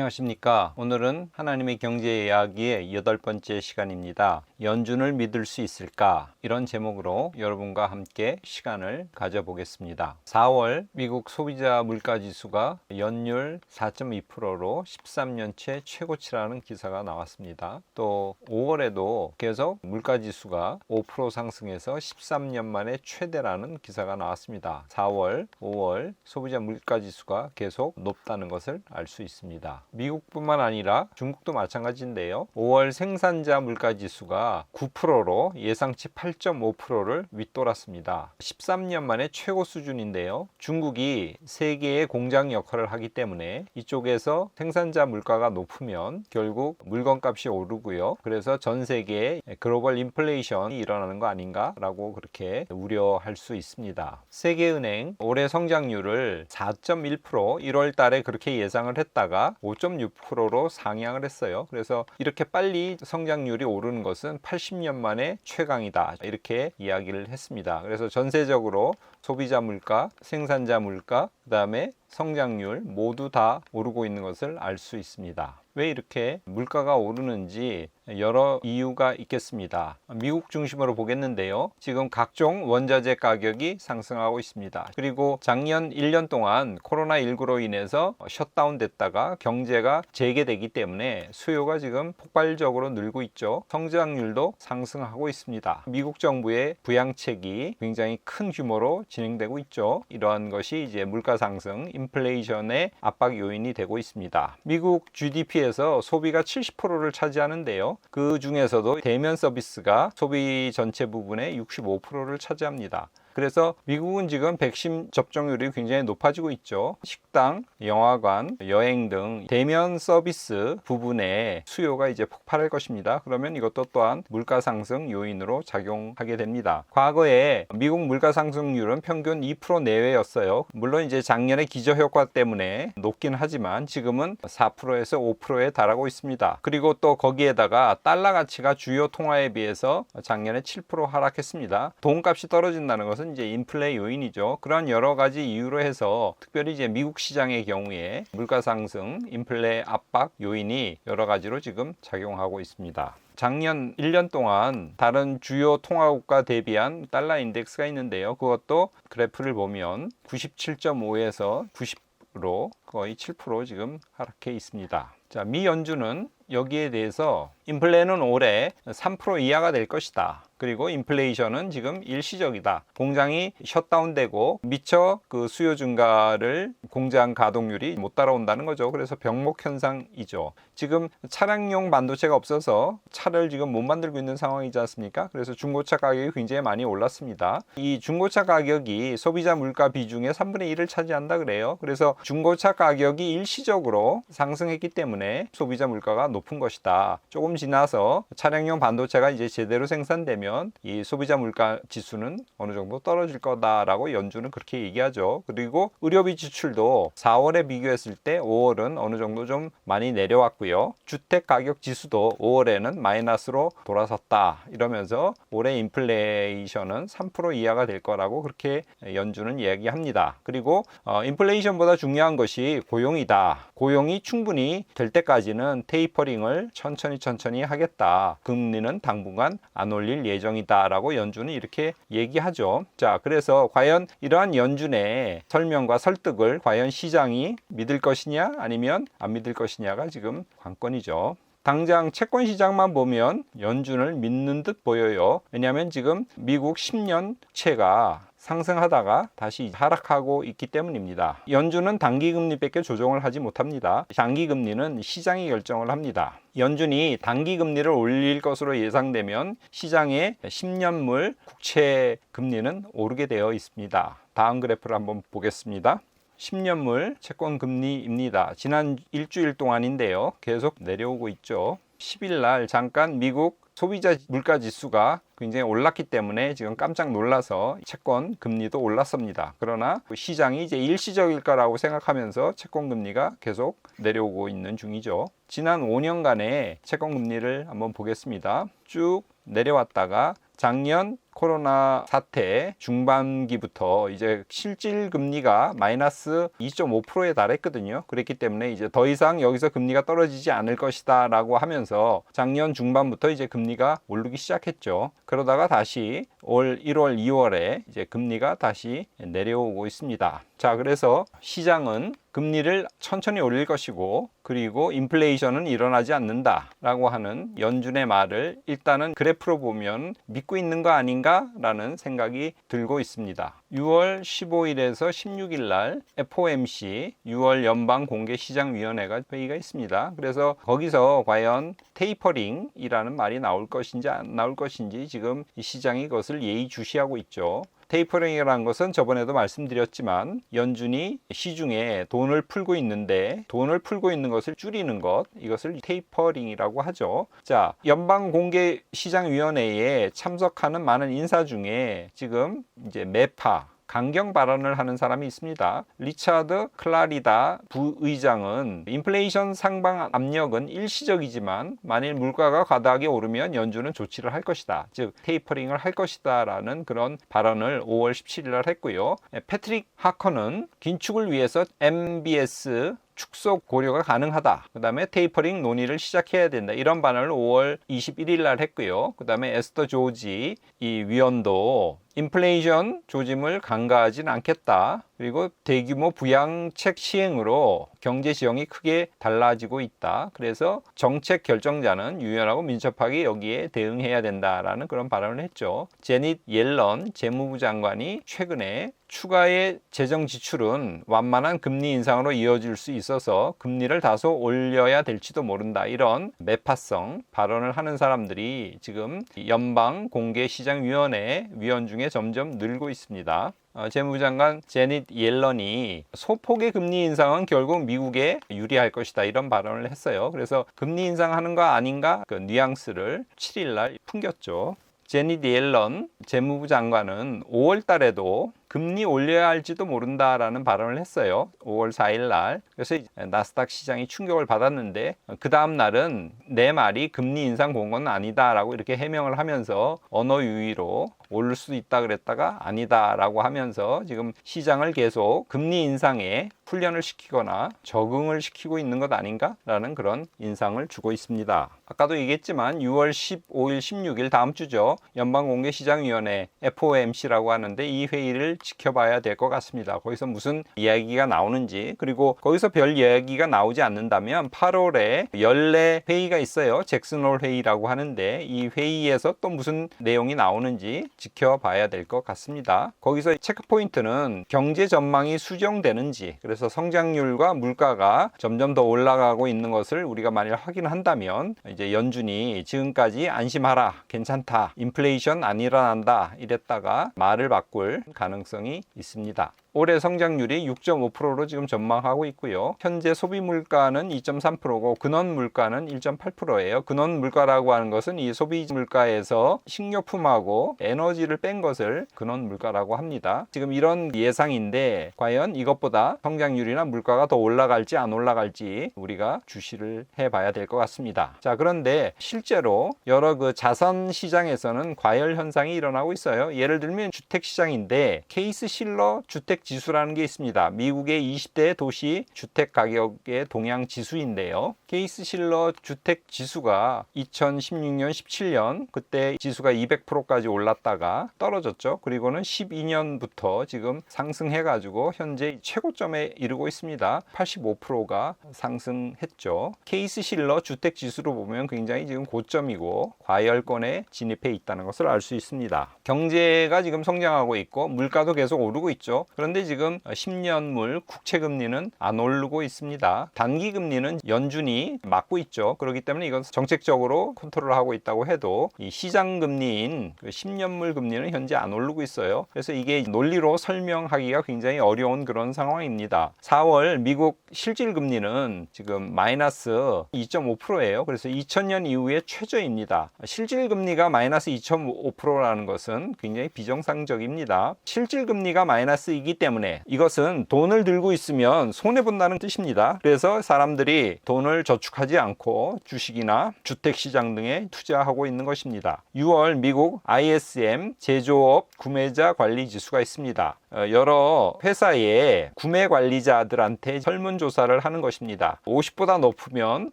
안녕하십니까. 오늘은 하나님의 경제 이야기의 8번째 시간입니다. 연준을 믿을 수 있을까? 이런 제목으로 여러분과 함께 시간을 가져보겠습니다. 4월 미국 소비자 물가지수가 연율 4.2%로 13년째 최고치라는 기사가 나왔습니다. 또 5월에도 계속 물가지수가 5% 상승해서 13년 만에 최대라는 기사가 나왔습니다. 4월, 5월 소비자 물가지수가 계속 높다는 것을 알 수 있습니다. 미국뿐만 아니라 중국도 마찬가지인데요. 5월 생산자 물가지수가 9%로 예상치 8.5%를 윗돌았습니다. 13년 만에 최고 수준인데요. 중국이 세계의 공장 역할을 하기 때문에 이쪽에서 생산자 물가가 높으면 결국 물건값이 오르고요. 그래서 전 세계에 글로벌 인플레이션이 일어나는 거 아닌가라고 그렇게 우려할 수 있습니다. 세계은행 올해 성장률을 4.1% 1월 달에 그렇게 예상을 했다가 5.6%로 상향을 했어요. 그래서 이렇게 빨리 성장률이 오르는 것은 80년 만에 최강이다, 이렇게 이야기를 했습니다. 그래서 전세적으로 소비자 물가, 생산자 물가, 그 다음에 성장률 모두 다 오르고 있는 것을 알 수 있습니다. 왜 이렇게 물가가 오르는지 여러 이유가 있겠습니다. 미국 중심으로 보겠는데요. 지금 각종 원자재 가격이 상승하고 있습니다. 그리고 작년 1년 동안 코로나19로 인해서 셧다운 됐다가 경제가 재개되기 때문에 수요가 지금 폭발적으로 늘고 있죠. 성장률도 상승하고 있습니다. 미국 정부의 부양책이 굉장히 큰 규모로 진행되고 있죠. 이러한 것이 이제 물가 상승, 인플레이션의 압박 요인이 되고 있습니다. 미국 GDP에서 소비가 70%를 차지하는데요. 그 중에서도 대면 서비스가 소비 전체 부분의 65%를 차지합니다. 그래서 미국은 지금 백신 접종률이 굉장히 높아지고 있죠. 식당, 영화관, 여행 등 대면 서비스 부분에 수요가 이제 폭발할 것입니다. 그러면 이것도 또한 물가 상승 요인으로 작용하게 됩니다. 과거에 미국 물가 상승률은 평균 2% 내외였어요. 물론 이제 작년에 기저효과 때문에 높긴 하지만 지금은 4%에서 5%에 달하고 있습니다. 그리고 또 거기에다가 달러 가치가 주요 통화에 비해서 작년에 7% 하락했습니다. 돈값이 떨어진다는 것은 이제 인플레 요인이죠. 그런 여러 가지 이유로 해서 특별히 이제 미국 시장의 경우에 물가 상승, 인플레 압박 요인이 여러 가지로 지금 작용하고 있습니다. 작년 1년 동안 다른 주요 통화국가 대비한 달러 인덱스가 있는데요. 그것도 그래프를 보면 97.5에서 90으로 거의 7% 지금 하락해 있습니다. 자, 미 연준은 여기에 대해서 인플레는 올해 3% 이하가 될 것이다. 그리고 인플레이션은 지금 일시적이다. 공장이 셧다운되고 미처 그 수요 증가를 공장 가동률이 못 따라온다는 거죠. 그래서 병목 현상이죠. 지금 차량용 반도체가 없어서 차를 지금 못 만들고 있는 상황이지 않습니까? 그래서 중고차 가격이 굉장히 많이 올랐습니다. 이 중고차 가격이 소비자 물가 비중의 3분의 1을 차지한다 그래요. 그래서 중고차 가격이 일시적으로 상승했기 때문에 소비자 물가가 높은 것이다. 조금 지나서 차량용 반도체가 이제 제대로 생산되면 이 소비자 물가 지수는 어느 정도 떨어질 거다라고 연준은 그렇게 얘기하죠. 그리고 의료비 지출도 4월에 비교했을 때 5월은 어느 정도 좀 많이 내려왔고요. 주택 가격 지수도 5월에는 마이너스로 돌아섰다. 이러면서 올해 인플레이션은 3% 이하가 될 거라고 그렇게 연준은 이야기합니다. 그리고 인플레이션보다 중요한 것이 고용이다. 고용이 충분히 될 때까지는 테이퍼링을 천천히 하겠다. 금리는 당분간 안 올릴 예정이다라고 연준은 이렇게 얘기하죠. 자, 그래서 과연 이러한 연준의 설명과 설득을 과연 시장이 믿을 것이냐 아니면 안 믿을 것이냐가 지금 관건이죠. 당장 채권 시장만 보면 연준을 믿는 듯 보여요. 왜냐하면 지금 미국 10년채가 상승하다가 다시 하락하고 있기 때문입니다. 연준은 단기금리밖에 조정을 하지 못합니다. 장기금리는 시장이 결정을 합니다. 연준이 단기금리를 올릴 것으로 예상되면 시장의 10년물 국채 금리는 오르게 되어 있습니다. 다음 그래프를 한번 보겠습니다. 10년물 채권 금리입니다. 지난 일주일 동안인데요. 계속 내려오고 있죠. 10일 날 잠깐 미국 소비자 물가 지수가 굉장히 올랐기 때문에 지금 깜짝 놀라서 채권 금리도 올랐습니다. 그러나 시장이 이제 일시적일 거라고 생각하면서 채권 금리가 계속 내려오고 있는 중이죠. 지난 5년간의 채권 금리를 한번 보겠습니다. 쭉 내려왔다가 작년 코로나 사태 중반기부터 이제 실질 금리가 마이너스 2.5%에 달했거든요. 그렇기 때문에 이제 더 이상 여기서 금리가 떨어지지 않을 것이다 라고 하면서 작년 중반부터 이제 금리가 오르기 시작했죠. 그러다가 다시 올 1월, 2월에 이제 금리가 다시 내려오고 있습니다. 자, 그래서 시장은 금리를 천천히 올릴 것이고, 그리고 인플레이션은 일어나지 않는다 라고 하는 연준의 말을 일단은 그래프로 보면 믿고 있는 거 아닌가 라는 생각이 들고 있습니다. 6월 15일에서 16일 날 FOMC 6월 연방공개시장위원회가 회의가 있습니다. 그래서 거기서 과연 테이퍼링이라는 말이 나올 것인지 안 나올 것인지 지금 이 시장이 그것을 예의주시하고 있죠. 테이퍼링이라는 것은 저번에도 말씀드렸지만 연준이 시중에 돈을 풀고 있는데 돈을 풀고 있는 것을 줄이는 것, 이것을 테이퍼링이라고 하죠. 자, 연방공개시장위원회에 참석하는 많은 인사 중에 지금 이제 매파 강경 발언을 하는 사람이 있습니다. 리차드 클라리다 부의장은 인플레이션 상방 압력은 일시적이지만 만일 물가가 과다하게 오르면 연준은 조치를 할 것이다. 즉 테이퍼링을 할 것이다 라는 그런 발언을 5월 17일 날 했고요. 패트릭 하커는 긴축을 위해서 MBS 축소 고려가 가능하다. 그 다음에 테이퍼링 논의를 시작해야 된다. 이런 발언을 5월 21일 날 했고요. 그 다음에 에스더 조지 이 위원도 인플레이션 조짐을 간과하지는 않겠다. 그리고 대규모 부양책 시행으로 경제 지형이 크게 달라지고 있다. 그래서 정책 결정자는 유연하고 민첩하게 여기에 대응해야 된다라는 그런 발언을 했죠. 제닛 옐런 재무부 장관이 최근에 추가의 재정 지출은 완만한 금리 인상으로 이어질 수 있어서 금리를 다소 올려야 될지도 모른다. 이런 매파성 발언을 하는 사람들이 지금 연방공개시장위원회 위원 중에 점점 늘고 있습니다. 재무장관 제닛 옐런이 소폭의 금리 인상은 결국 미국에 유리할 것이다 이런 발언을 했어요. 그래서 금리 인상하는 거 아닌가 그 뉘앙스를 7일 날 풍겼죠. 제닛 옐런 재무부 장관은 5월 달에도 금리 올려야 할지도 모른다라는 발언을 했어요. 5월 4일 날. 그래서 나스닥 시장이 충격을 받았는데 그 다음 날은 내 말이 금리 인상 본 건 아니다라고 이렇게 해명을 하면서 언어 유희로 오를 수도 있다 그랬다가 아니다라고 하면서 지금 시장을 계속 금리 인상에 훈련을 시키거나 적응을 시키고 있는 것 아닌가라는 그런 인상을 주고 있습니다. 아까도 얘기했지만 6월 15일, 16일 다음 주죠. 연방공개시장위원회 FOMC라고 하는데 이 회의를 지켜봐야 될 것 같습니다. 거기서 무슨 이야기가 나오는지, 그리고 거기서 별 이야기가 나오지 않는다면 8월에 연례 회의가 있어요. 잭슨홀 회의라고 하는데 이 회의에서 또 무슨 내용이 나오는지 지켜봐야 될 것 같습니다. 거기서 체크 포인트는 경제 전망이 수정되는지, 그래서 성장률과 물가가 점점 더 올라가고 있는 것을 우리가 만일 확인한다면 이제 연준이 지금까지 안심하라, 괜찮다, 인플레이션 안 일어난다 이랬다가 말을 바꿀 가능성이 있습니다. 올해 성장률이 6.5%로 지금 전망하고 있고요. 현재 소비 물가는 2.3%고 근원 물가는 1.8%예요. 근원 물가라고 하는 것은 이 소비 물가에서 식료품하고 에너지를 뺀 것을 근원 물가라고 합니다. 지금 이런 예상인데 과연 이것보다 성장률이나 물가가 더 올라갈지 안 올라갈지 우리가 주시를 해봐야 될 것 같습니다. 자, 그런데 실제로 여러 그 자산 시장에서는 과열 현상이 일어나고 있어요. 예를 들면 주택 시장인데 케이스 실러 주택 지수라는 게 있습니다. 미국의 20대 도시 주택 가격의 동향 지수인데요. 케이스 실러 주택 지수가 2016년, 17년 그때 지수가 200%까지 올랐다가 떨어졌죠. 그리고는 12년부터 지금 상승해가지고 현재 최고점에 이르고 있습니다. 85%가 상승했죠. 케이스 실러 주택 지수로 보면 굉장히 지금 고점이고 과열권에 진입해 있다는 것을 알 수 있습니다. 경제가 지금 성장하고 있고 물가도 계속 오르고 있죠. 그런데 지금 10년물 국채 금리는 안 오르고 있습니다. 단기 금리는 연준이 막고 있죠. 그렇기 때문에 이건 정책적으로 컨트롤하고 있다고 해도 이 시장 금리인 10년물 금리는 현재 안 오르고 있어요. 그래서 이게 논리로 설명하기가 굉장히 어려운 그런 상황입니다. 4월 미국 실질 금리는 지금 마이너스 2.5%예요. 그래서 2000년 이후에 최저입니다. 실질 금리가 마이너스 2.5%라는 것은 굉장히 비정상적입니다. 실질 금리가 마이너스이기 때문에 이것은 돈을 들고 있으면 손해본다는 뜻입니다. 그래서 사람들이 돈을 저축하지 않고 주식이나 주택시장 등에 투자하고 있는 것입니다. 6월 미국 ISM 제조업 구매자 관리 지수가 있습니다. 여러 회사의 구매 관리자들한테 설문조사를 하는 것입니다. 50보다 높으면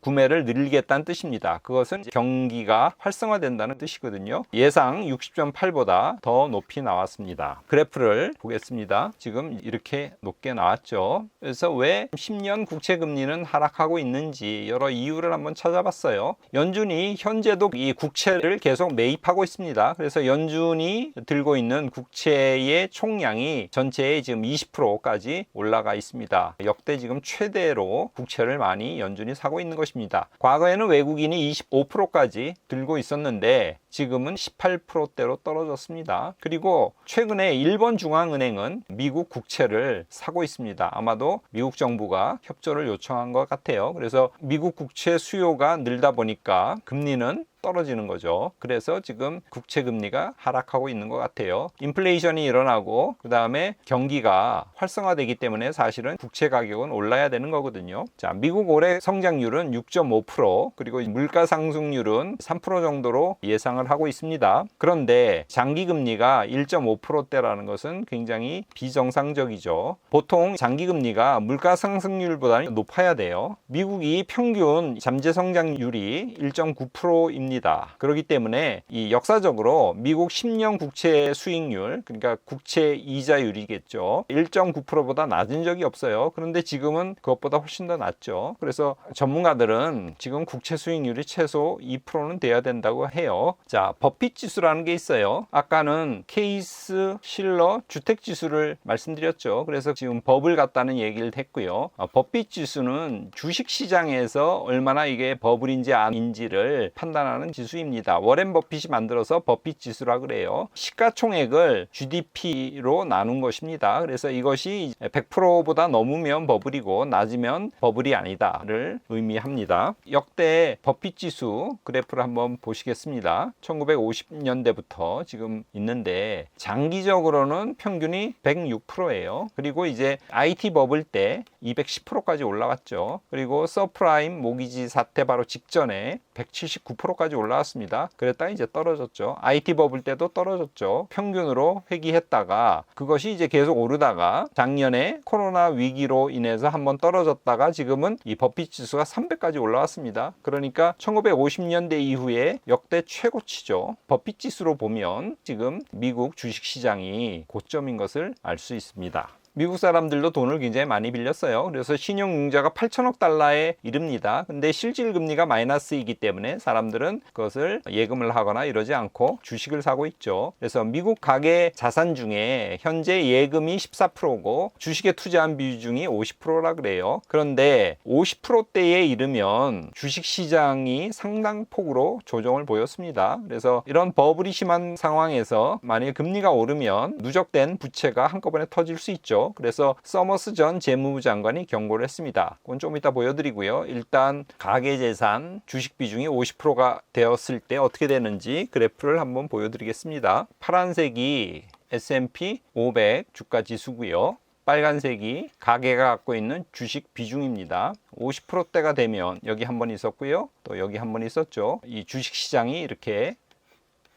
구매를 늘리겠다는 뜻입니다. 그것은 경기가 활성화된다는 뜻이거든요. 예상 60.8보다 더 높이 나왔습니다. 그래프를 보겠습니다. 지금 이렇게 높게 나왔죠. 그래서 왜 10년 국채 금리는 하락하고 있는지 여러 이유를 한번 찾아봤어요. 연준이 현재도 이 국채를 계속 매입하고 있습니다. 그래서 연준이 들고 있는 국채의 총량이 전체의 지금 20%까지 올라가 있습니다. 역대 지금 최대로 국채를 많이 연준이 사고 있는 것입니다. 과거에는 외국인이 25%까지 들고 있었는데 지금은 18%대로 떨어졌습니다. 그리고 최근에 일본 중앙은행은 미국 국채를 사고 있습니다. 아마도 미국 정부가 협조를 요청한 것 같아요. 그래서 미국 국채 수요가 늘다 보니까 금리는 떨어지는 거죠. 그래서 지금 국채 금리가 하락하고 있는 것 같아요. 인플레이션이 일어나고 그 다음에 경기가 활성화되기 때문에 사실은 국채 가격은 올라야 되는 거거든요. 자, 미국 올해 성장률은 6.5% 그리고 물가 상승률은 3% 정도로 예상을 하고 있습니다. 그런데 장기 금리가 1.5%대라는 것은 굉장히 비정상적이죠. 보통 장기 금리가 물가 상승률보다 높아야 돼요. 미국이 평균 잠재 성장률이 1.9%입니다. 그렇기 때문에 이 역사적으로 미국 10년 국채 수익률, 그러니까 국채 이자율이겠죠. 1.9%보다 낮은 적이 없어요. 그런데 지금은 그것보다 훨씬 더 낮죠. 그래서 전문가들은 지금 국채 수익률이 최소 2%는 돼야 된다고 해요. 자, 버핏 지수라는 게 있어요. 아까는 케이스 실러 주택 지수를 말씀드렸죠. 그래서 지금 버블 같다는 얘기를 했고요. 버핏 지수는 주식 시장에서 얼마나 이게 버블인지 아닌지를 판단하는 지수입니다. 워렌 버핏이 만들어서 버핏 지수라 그래요. 시가총액을 GDP로 나눈 것입니다. 그래서 이것이 100%보다 넘으면 버블이고 낮으면 버블이 아니다를 의미합니다. 역대 버핏 지수 그래프를 한번 보시겠습니다. 1950년대부터 지금 있는데 장기적으로는 평균이 106%예요. 그리고 이제 IT 버블 때 210%까지 올라왔죠. 그리고 서프라임 모기지 사태 바로 직전에 179%까지 올라왔습니다. 그랬다가 이제 떨어졌죠. IT 버블 때도 떨어졌죠. 평균으로 회귀했다가 그것이 이제 계속 오르다가 작년에 코로나 위기로 인해서 한번 떨어졌다가 지금은 이 버핏 지수가 300까지 올라왔습니다. 그러니까 1950년대 이후에 역대 최고치죠. 버핏 지수로 보면 지금 미국 주식시장이 고점인 것을 알 수 있습니다. 미국 사람들도 돈을 굉장히 많이 빌렸어요. 그래서 신용융자가 8천억 달러에 이릅니다. 근데 실질 금리가 마이너스이기 때문에 사람들은 그것을 예금을 하거나 이러지 않고 주식을 사고 있죠. 그래서 미국 가계 자산 중에 현재 예금이 14%고 주식에 투자한 비중이 50%라 그래요. 그런데 50%대에 이르면 주식시장이 상당폭으로 조정을 보였습니다. 그래서 이런 버블이 심한 상황에서 만일 금리가 오르면 누적된 부채가 한꺼번에 터질 수 있죠. 그래서 서머스 전 재무부 장관이 경고를 했습니다. 그건 좀 이따 보여드리고요. 일단 가계재산 주식 비중이 50%가 되었을 때 어떻게 되는지 그래프를 한번 보여드리겠습니다. 파란색이 S&P 500 주가 지수고요. 빨간색이 가계가 갖고 있는 주식 비중입니다. 50%대가 되면 여기 한 번 있었고요. 또 여기 한 번 있었죠. 이 주식 시장이 이렇게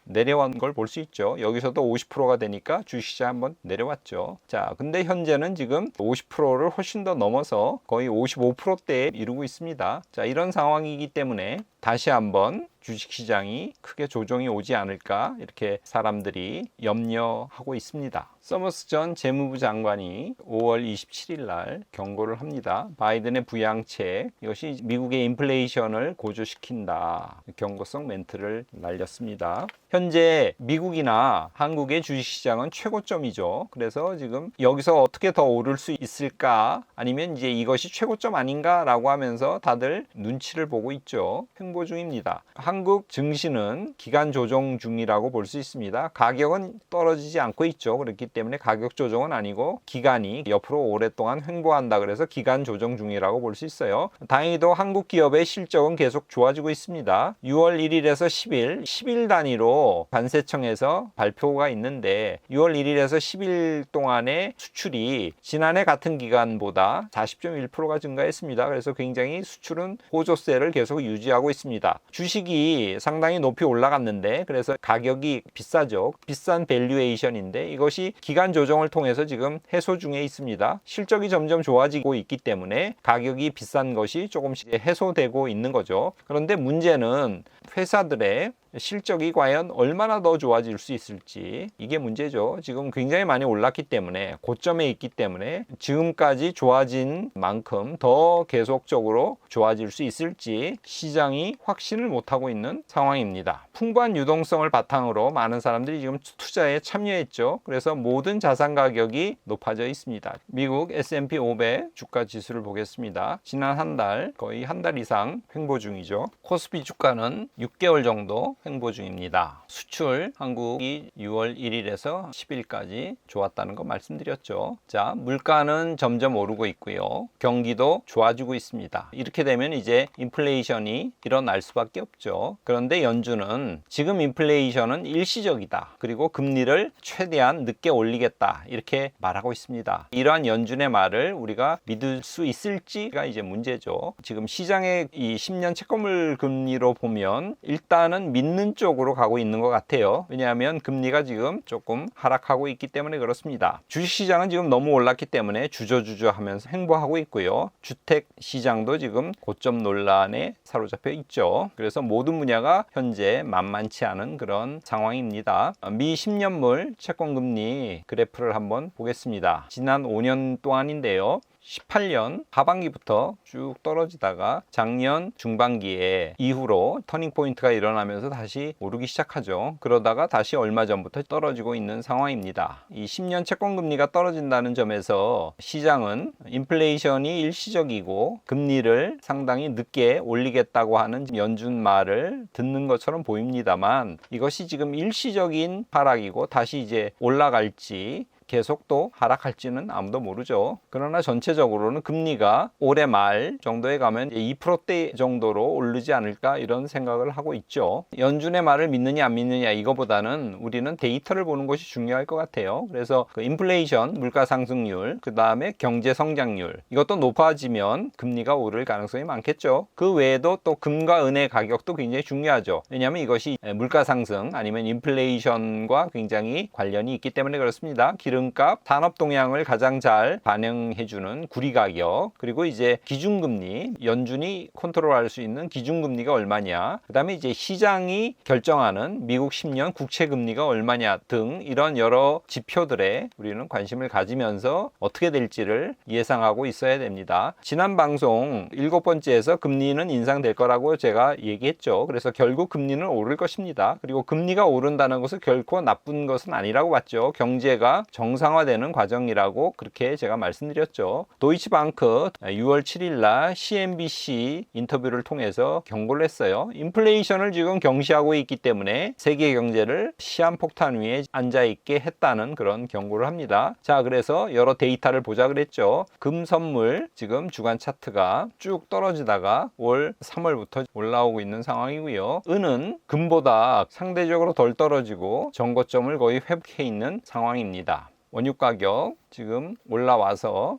내려온 걸 볼 수 있죠. 여기서도 50%가 되니까 주식시장 한번 내려왔죠. 자, 근데 현재는 지금 50%를 훨씬 더 넘어서 거의 55%대에 이르고 있습니다. 자, 이런 상황이기 때문에 다시 한번 주식시장이 크게 조정이 오지 않을까 이렇게 사람들이 염려하고 있습니다. 서머스 전 재무부 장관이 5월 27일 날 경고를 합니다. 바이든의 부양책 이것이 미국의 인플레이션을 고조시킨다. 경고성 멘트를 날렸습니다. 현재 미국이나 한국의 주식시장은 최고점이죠. 그래서 지금 여기서 어떻게 더 오를 수 있을까 아니면 이제 이것이 최고점 아닌가 라고 하면서 다들 눈치를 보고 있죠. 횡보 중입니다. 한국 증시는 기간 조정 중이라고 볼 수 있습니다. 가격은 떨어지지 않고 있죠. 그렇기 때문에 가격 조정은 아니고 기간이 옆으로 오랫동안 횡보한다 그래서 기간 조정 중이라고 볼 수 있어요. 다행히도 한국 기업의 실적은 계속 좋아지고 있습니다. 6월 1일에서 10일 단위로 관세청에서 발표가 있는데 6월 1일에서 10일 동안의 수출이 지난해 같은 기간보다 40.1%가 증가했습니다. 그래서 굉장히 수출은 호조세를 계속 유지하고 있습니다. 주식이 상당히 높이 올라갔는데 그래서 가격이 비싸죠. 비싼 밸류에이션인데 이것이 기간 조정을 통해서 지금 해소 중에 있습니다. 실적이 점점 좋아지고 있기 때문에 가격이 비싼 것이 조금씩 해소되고 있는 거죠. 그런데 문제는 회사들의 실적이 과연 얼마나 더 좋아질 수 있을지 이게 문제죠. 지금 굉장히 많이 올랐기 때문에 고점에 있기 때문에 지금까지 좋아진 만큼 더 계속적으로 좋아질 수 있을지 시장이 확신을 못하고 있는 상황입니다. 풍부한 유동성을 바탕으로 많은 사람들이 지금 투자에 참여했죠. 그래서 모든 자산 가격이 높아져 있습니다. 미국 S&P 500 주가 지수를 보겠습니다. 지난 한 달 거의 한 달 이상 횡보 중이죠. 코스피 주가는 6개월 정도 횡보 중입니다. 수출 한국이 6월 1일에서 10일까지 좋았다는 거 말씀드렸죠. 자, 물가는 점점 오르고 있고요. 경기도 좋아지고 있습니다. 이렇게 되면 이제 인플레이션이 일어날 수밖에 없죠. 그런데 연준은 지금 인플레이션은 일시적이다. 그리고 금리를 최대한 늦게 올리겠다. 이렇게 말하고 있습니다. 이러한 연준의 말을 우리가 믿을 수 있을지가 이제 문제죠. 지금 시장의 이 10년 채권물 금리로 보면 일단은 믿는 쪽으로 가고 있는 것 같아요. 왜냐하면 금리가 지금 조금 하락하고 있기 때문에 그렇습니다. 주식시장은 지금 너무 올랐기 때문에 주저주저 하면서 횡보하고 있고요. 주택시장도 지금 고점 논란에 사로잡혀 있죠. 그래서 모든 분야가 현재 만만치 않은 그런 상황입니다. 미 10년물 채권금리 그래프를 한번 보겠습니다. 지난 5년 동안인데요. 18년 하반기부터 쭉 떨어지다가 작년 중반기에 이후로 터닝포인트가 일어나면서 다시 오르기 시작하죠. 그러다가 다시 얼마 전부터 떨어지고 있는 상황입니다. 이 10년 채권금리가 떨어진다는 점에서 시장은 인플레이션이 일시적이고 금리를 상당히 늦게 올리겠다고 하는 연준 말을 듣는 것처럼 보입니다만 이것이 지금 일시적인 하락이고 다시 이제 올라갈지 계속 또 하락할지는 아무도 모르죠. 그러나 전체적으로는 금리가 올해 말 정도에 가면 2%대 정도로 오르지 않을까 이런 생각을 하고 있죠. 연준의 말을 믿느냐 안 믿느냐 이거보다는 우리는 데이터를 보는 것이 중요할 것 같아요. 그래서 그 인플레이션, 물가 상승률, 그 다음에 경제 성장률 이것도 높아지면 금리가 오를 가능성이 많겠죠. 그 외에도 또 금과 은의 가격도 굉장히 중요하죠. 왜냐하면 이것이 물가 상승 아니면 인플레이션과 굉장히 관련이 있기 때문에 그렇습니다. 기름값, 산업 동향을 가장 잘 반영해주는 구리 가격, 그리고 이제 기준금리, 연준이 컨트롤할 수 있는 기준금리가 얼마냐, 그 다음에 이제 시장이 결정하는 미국 10년 국채금리가 얼마냐 등 이런 여러 지표들에 우리는 관심을 가지면서 어떻게 될지를 예상하고 있어야 됩니다. 지난 방송 7번째에서 금리는 인상될 거라고 제가 얘기했죠. 그래서 결국 금리는 오를 것입니다. 그리고 금리가 오른다는 것은 결코 나쁜 것은 아니라고 봤죠. 경제가 정상화되는 과정이라고 그렇게 제가 말씀드렸죠. 도이치방크 6월 7일 날 CNBC 인터뷰를 통해서 경고를 했어요. 인플레이션을 지금 경시하고 있기 때문에 세계 경제를 시한폭탄 위에 앉아있게 했다는 그런 경고를 합니다. 자, 그래서 여러 데이터를 보자 그랬죠. 금 선물 지금 주간 차트가 쭉 떨어지다가 올 3월부터 올라오고 있는 상황이고요. 은은 금보다 상대적으로 덜 떨어지고 전고점을 거의 회복해 있는 상황입니다. 원유 가격 지금 올라와서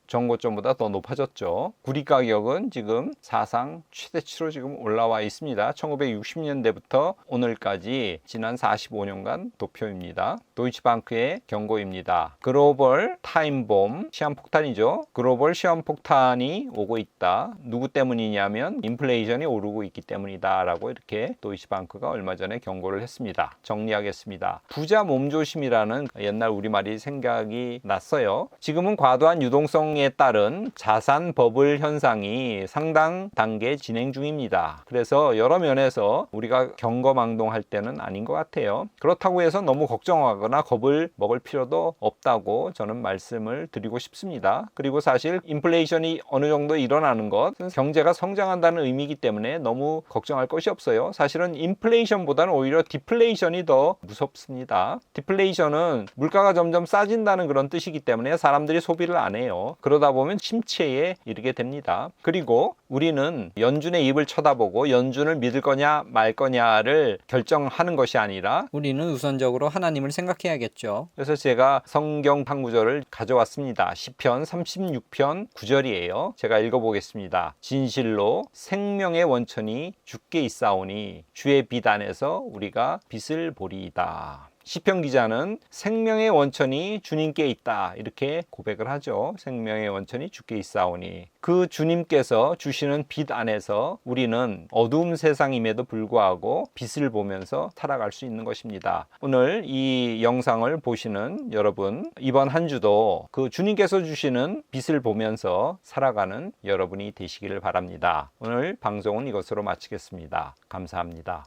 전고점보다 더 높아졌죠. 구리 가격은 지금 사상 최대치로 지금 올라와 있습니다. 1960년대부터 오늘까지 지난 45년간 도표입니다. 도이치방크의 경고입니다. 글로벌 타임봄 시한폭탄이죠. 글로벌 시한폭탄이 오고 있다. 누구 때문이냐면 인플레이션이 오르고 있기 때문이다 라고 이렇게 도이치방크가 얼마 전에 경고를 했습니다. 정리하겠습니다. 부자 몸조심이라는 옛날 우리말이 생각이 났어요. 지금은 과도한 유동성에 성장에 따른 자산 버블 현상이 상당 단계 진행 중입니다. 그래서 여러 면에서 우리가 경거망동할 때는 아닌 것 같아요. 그렇다고 해서 너무 걱정하거나 겁을 먹을 필요도 없다고 저는 말씀을 드리고 싶습니다. 그리고 사실 인플레이션이 어느 정도 일어나는 것은 경제가 성장한다는 의미이기 때문에 너무 걱정할 것이 없어요. 사실은 인플레이션보다는 오히려 디플레이션이 더 무섭습니다. 디플레이션은 물가가 점점 싸진다는 그런 뜻이기 때문에 사람들이 소비를 안 해요. 그러다 보면 침체에 이르게 됩니다. 그리고 우리는 연준의 입을 쳐다보고 연준을 믿을 거냐 말 거냐를 결정하는 것이 아니라 우리는 우선적으로 하나님을 생각해야겠죠. 그래서 제가 성경 한 구절을 가져왔습니다. 시편 36편 9절이에요. 제가 읽어보겠습니다. 진실로 생명의 원천이 주께 있사오니 주의 빛 안에서 우리가 빛을 보리이다. 시편 기자는 생명의 원천이 주님께 있다 이렇게 고백을 하죠. 생명의 원천이 주께 있사오니 그 주님께서 주시는 빛 안에서 우리는 어두운 세상임에도 불구하고 빛을 보면서 살아갈 수 있는 것입니다. 오늘 이 영상을 보시는 여러분, 이번 한 주도 그 주님께서 주시는 빛을 보면서 살아가는 여러분이 되시기를 바랍니다. 오늘 방송은 이것으로 마치겠습니다. 감사합니다.